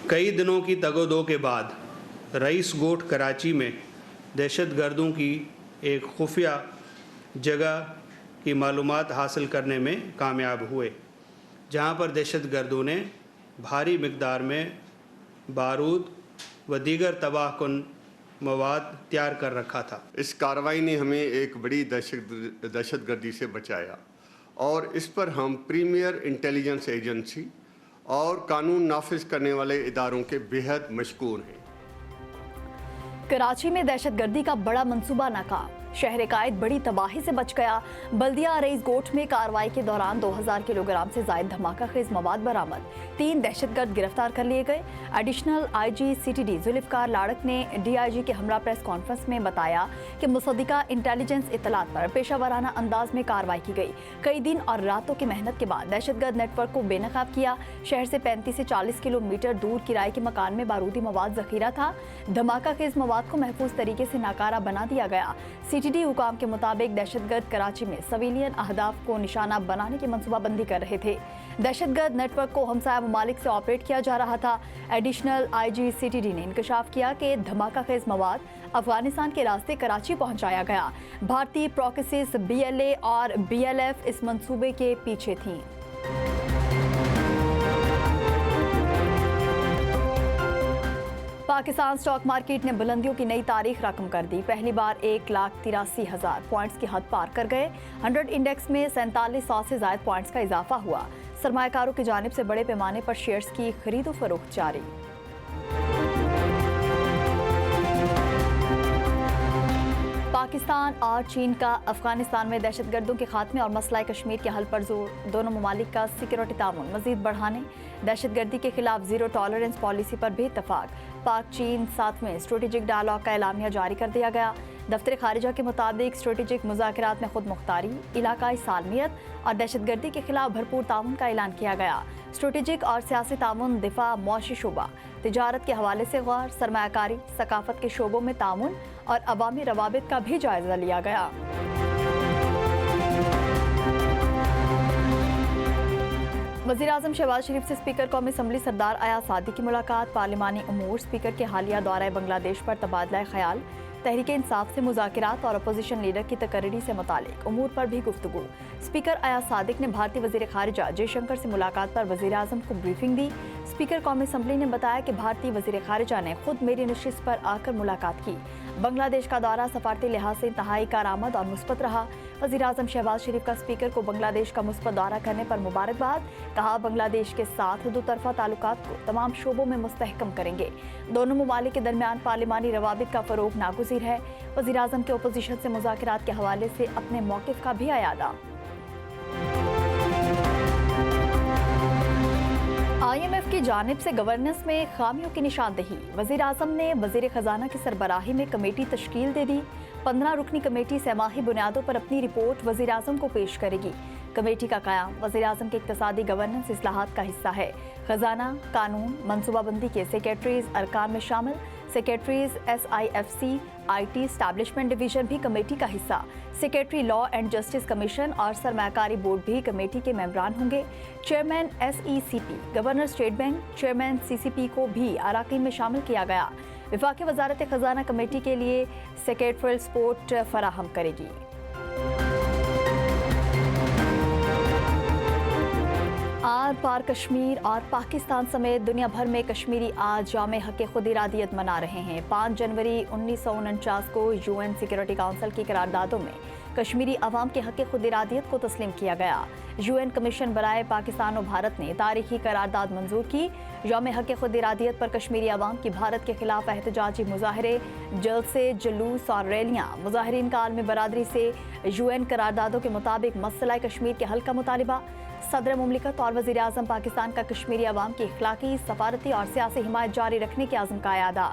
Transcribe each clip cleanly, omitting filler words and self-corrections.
کئی دنوں کی تگ و دو کے بعد رئیس گوٹھ کراچی میں دہشت گردوں کی ایک خفیہ جگہ کی معلومات حاصل کرنے میں کامیاب ہوئے، جہاں پر دہشت گردوں نے بھاری مقدار میں بارود و دیگر تباہ کن مواد تیار کر رکھا تھا۔ اس کارروائی نے ہمیں ایک بڑی دہشت گردی سے بچایا اور اس پر ہم پریمیئر انٹیلیجنس ایجنسی اور قانون نافذ کرنے والے اداروں کے بےحد مشکور ہیں۔ کراچی میں دہشت گردی کا بڑا منصوبہ ناکام، شہر قائد بڑی تباہی سے بچ گیا۔ بلدیہ رئیس گوٹھ میں کارروائی کے دوران 2000 کلو گرام سے زائد دھماکہ خیز مواد برآمد، 3 دہشت گرد گرفتار کر لیے گئے۔ Additional I G CTD Zulfiqar Larak نے DIG کے ہمراہ پریس کانفرنس میں بتایا کہ مصدقہ انٹیلیجنس اطلاعات پر پیشہ ورانہ انداز میں کارروائی کی گئی۔ کئی دن اور راتوں کی محنت کے بعد دہشت گرد نیٹ ورک کو بے نقاب کیا۔ شہر سے 35 سے 40 کلومیٹر دور کرائے کے مکان میں بارودی مواد ذخیرہ تھا۔ دھماکہ خیز مواد کو محفوظ طریقے سے ناکارہ بنا دیا گیا۔ CTD حکام کے مطابق دہشت گرد کراچی میں سویلین اہداف کو نشانہ بنانے کی منصوبہ بندی کر رہے تھے۔ دہشت گرد نیٹ ورک کو ہمسایہ ممالک سے آپریٹ کیا جا رہا تھا۔ ایڈیشنل آئی جی CTD نے انکشاف کیا کہ دھماکہ خیز مواد افغانستان کے راستے کراچی پہنچایا گیا۔ بھارتی پروکسیز BLA اور BLF اس منصوبے کے پیچھے تھیں۔ پاکستان سٹاک مارکیٹ نے بلندیوں کی نئی تاریخ رقم کر دی، پہلی بار 1,83,000 پوائنٹس کی حد پار کر گئے۔ 100 انڈیکس میں 4700 سے زائد پوائنٹس کا اضافہ ہوا۔ سرمایہ کاروں کی جانب سے بڑے پیمانے پر شیئرز کی خرید و فروخت جاری۔ پاکستان اور چین کا افغانستان میں دہشت گردوں کے خاتمے اور مسئلہ کشمیر کے حل پر زور، دونوں ممالک کا سیکورٹی تعاون مزید بڑھانے، دہشت گردی کے خلاف زیرو ٹالرنس پالیسی پر بھی اتفاق۔ پاک چین 7ویں اسٹریٹجک ڈائیلاگ کا اعلامیہ جاری کر دیا گیا۔ دفتر خارجہ کے مطابق اسٹریٹجک مذاکرات میں خود مختاری، علاقائی سالمیت اور دہشت گردی کے خلاف بھرپور تعاون کا اعلان کیا گیا۔ اسٹریٹجک اور سیاسی تعاون، دفاع، معاشی شعبہ، تجارت کے حوالے سے غور، سرمایہ کاری، ثقافت کے شعبوں میں تعاون اور عوامی روابط کا بھی جائزہ لیا گیا۔ وزیراعظم شہباز شریف سے اسپیکر قومی اسمبلی سردار ایاز صادق کی ملاقات، پارلیمانی امور، اسپیکر کے حالیہ دورہ بنگلہ دیش پر تبادلہ خیال، تحریک انصاف سے مذاکرات اور اپوزیشن لیڈر کی تقرری سے متعلق امور پر بھی گفتگو۔ اسپیکر ایاز صادق نے بھارتی وزیر خارجہ جے شنکر سے ملاقات پر وزیراعظم کو بریفنگ دی۔ اسپیکر قومی اسمبلی نے بتایا کہ بھارتی وزیر خارجہ نے خود میری نشست پر آ کر ملاقات کی۔ بنگلہ دیش کا دورہ سفارتی لحاظ سے انتہائی کارآمد اور مثبت رہا۔ وزیراعظم شہباز شریف کا اسپیکر کو بنگلہ دیش کا مثبت دورہ کرنے پر مبارکباد، کہا بنگلہ دیش کے ساتھ دو طرفہ تعلقات کو تمام شعبوں میں مستحکم کریں گے۔ دونوں ممالک کے درمیان پارلیمانی روابط کا فروغ ناگزیر ہے۔ وزیراعظم کے اپوزیشن سے مذاکرات کے حوالے سے اپنے موقف کا بھی اعادہ۔ IMF کی جانب سے گورننس میں خامیوں کی نشاندہی، وزیراعظم نے وزیر خزانہ کی سربراہی میں کمیٹی تشکیل دے دی۔ 15 رکنی کمیٹی سہ ماہی بنیادوں پر اپنی رپورٹ وزیراعظم کو پیش کرے گی۔ کمیٹی کا قیام وزیراعظم کے اقتصادی گورننس اصلاحات کا حصہ ہے۔ خزانہ، قانون، منصوبہ بندی کے سیکریٹریز ارکان میں شامل، secretaries SIFC IT establishment division بھی کمیٹی کا حصہ، secretary law and justice commission اور سرمایہ کاری بورڈ بھی کمیٹی کے ممبران ہوں گے۔ Chairman SECP، governor state bank, chairman CCP کو بھی اراکین میں شامل کیا گیا۔ وفاقی وزارت خزانہ کمیٹی کے لیے سیکریٹریل سپورٹ فراہم کرے گی۔ آر پار کشمیر اور پاکستان سمیت دنیا بھر میں کشمیری آج جامع حق خود ارادیت منا رہے ہیں۔ 5 جنوری 1949 کو UN سیکورٹی کونسل کی قراردادوں میں کشمیری عوام کے حق خود ارادیت کو تسلیم کیا گیا۔ UN کمیشن برائے پاکستان و بھارت نے تاریخی قرارداد منظور کی۔ یوم حق خود ارادیت پر کشمیری عوام کی بھارت کے خلاف احتجاجی مظاہرے، جلسے، جلوس اور ریلیاں، مظاہرین کا عالمی برادری سے UN قراردادوں کے مطابق مسئلہ کشمیر کے حل کا مطالبہ۔ صدر مملکت اور وزیر اعظم پاکستان کا کشمیری عوام کی اخلاقی، سفارتی اور سیاسی حمایت جاری رکھنے کے عزم کا اعادہ۔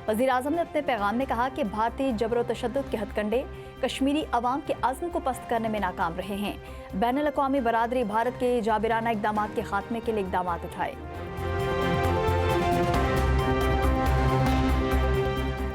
وزیر اعظم نے اپنے پیغام میں کہا کہ بھارتی جبر و تشدد کے ہتھ کنڈے کشمیری عوام کے عزم کو پست کرنے میں ناکام رہے ہیں۔ بین الاقوامی برادری بھارت کے جابرانہ اقدامات کے خاتمے کے لیے اقدامات اٹھائے۔